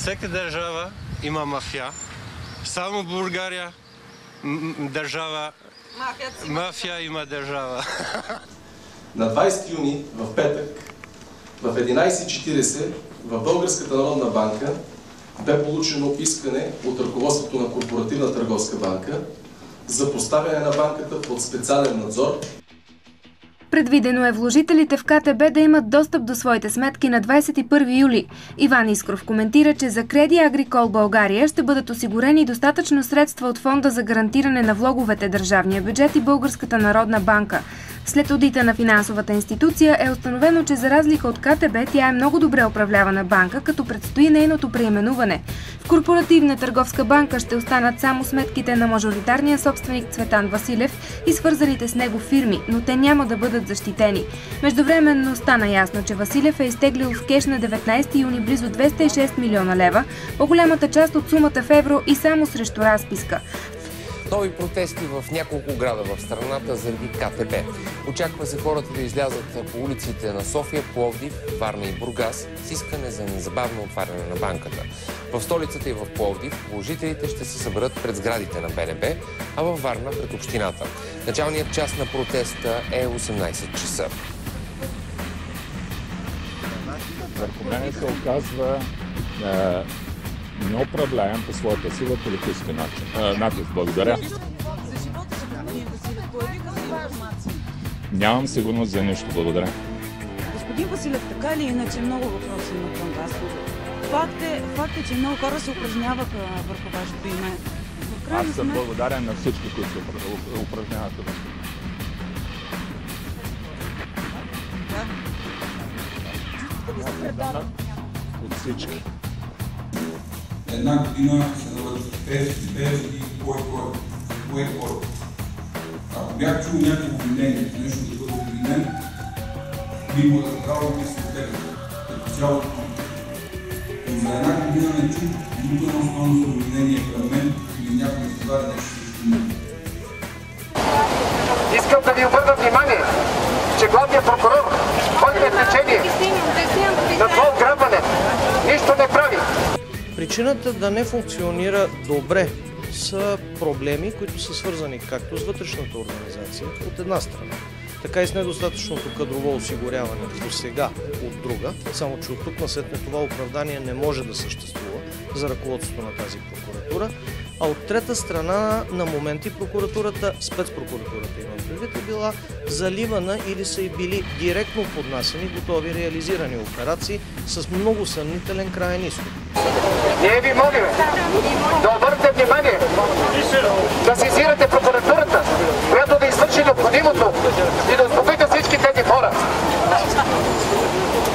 всяка държава има мафия. Само в България мафия има държава. На 20 юни, в петък, в 11:40 в Българската народна банка бе получено искане от ръководството на Корпоративна търговска банка за поставяне на банката под специален надзор. Предвидено е вложителите в КТБ да имат достъп до своите сметки на 21 юли. Иван Искров коментира, че за Креди Агрикол България ще бъдат осигурени достатъчно средства от Фонда за гарантиране на влоговете, държавния бюджет и Българската народна банка. След одита на финансовата институция е установено, че за разлика от КТБ, тя е много добре управлявана банка, като предстои нейното преименуване. В Корпоративна търговска банка ще останат само сметките на мажоритарния собственик Цветан Василев и свързаните с него фирми, но те няма да бъдат защитени. Междувременно стана ясно, че Василев е изтеглил в кеш на 19 юни близо 206 милиона лева, по-голямата част от сумата в евро и само срещу разписка. Нови протести в няколко града в страната заради КТБ. Очаква се хората да излязат по улиците на София, Пловдив, Варна и Бургас с искане за незабавно отваряне на банката. В столицата и в Пловдив вложителите ще се съберат пред сградите на БНБ, а във Варна пред общината. Началният час на протеста е 18 часа. Върху мен се оказва неуправляем по своята сила политически натиск. Благодаря. Нямам сигурност за нищо. Благодаря. Господин Василев, така или иначе много въпроси има към вас. Факт е, че много хора се упражняваха върху вашето име. Аз съм благодарен на всички, които се упражняваха върху. От всички. Една година се дават без и кой. Ако бях чул някакво обвинение, нещо да бъде обвинен, би го разказал и се отделя. Като цялото. Но за една година не чух нито едно основно обвинение към мен или някой да зададе нещо срещу мен. Искам да ви обърна внимание, че главният прокурор, който е в течение на това ограбване, нищо не прави. Причината да не функционира добре са проблеми, които са свързани както с вътрешната организация от една страна, така и с недостатъчното кадрово осигуряване до сега от друга, само че от тук насетне това оправдание не може да съществува за ръководството на тази прокуратура, а от трета страна на моменти прокуратурата, спецпрокуратурата имам предвид, е била заливана или са и били директно поднасени готови реализирани операции с много съмнителен краен изход. Ние ви молим да обърнете внимание, да сезирате прокуратурата, която да извърши необходимото и да успокоите всички тези хора.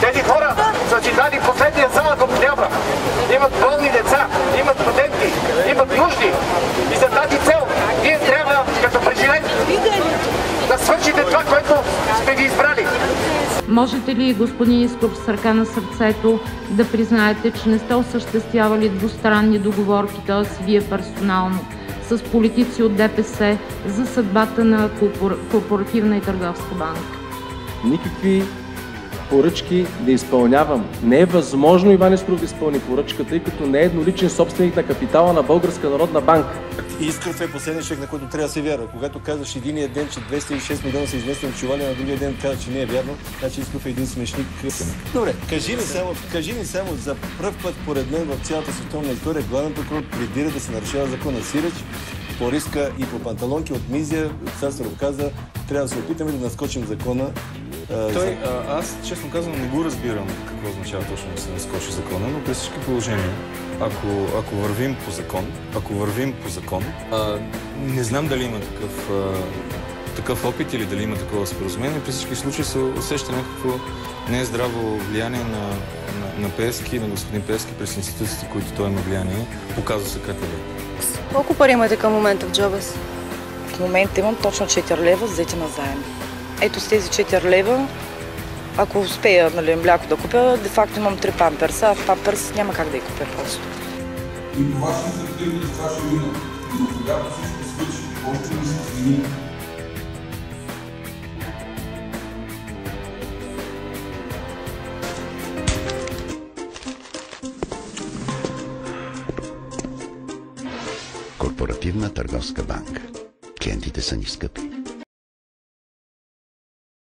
Тези хора са си дали последния залък от хляба. Имат болни деца, имат студенти, имат нужди. И за тази цел ние трябва, като президент, да свършите това, което сме ги избрали. Можете ли, господин Искров, с ръка на сърцето да признаете, че не сте осъществявали двустранни договорки, т.е. вие персонално, с политици от ДПС за съдбата на Корпоративна и търговска банка? Никакви поръчки да изпълнявам. Не е възможно Иван Искров да изпълни поръчка, тъй като не е едноличен собственик на капитала на Българска народна банка. Искров е последният човек, на който трябва да се вярва. Когато казваш единия ден, че 206 милиона са изнесени в чували, на другия ден казва, че не е вярно, значи Искров е един смешник. Добре, кажи ни само за пръв път поред мен в цялата световна история главен прокурор пледира да се нарушава закона. Сиреч по риска и по панталонки от Мизия, Царсаров каза, трябва да се опитаме да наскочим закона. Аз, честно казвам, не го разбирам какво означава точно да се наскочи закона, но при всички положения, ако вървим по закон, не знам дали има такъв опит или дали има такова споразумение. При всички случаи се усеща някакво нездраво влияние на Пеевски, на господин Пеевски през институциите, които той има влияние. Показва се КТБ. Колко пари имате към момента в джоба си? В момента имам точно 4 лева взети на заем. Ето с тези 4 лева, ако успея мляко да купя, де-факто имам 3 памперса, а в памперс няма как да я купя просто. И това ще се втегне, това ще мина. Но когато всичко свърши, още не се смени. Корпоративна търговска банка. Клиентите са ни скъпи.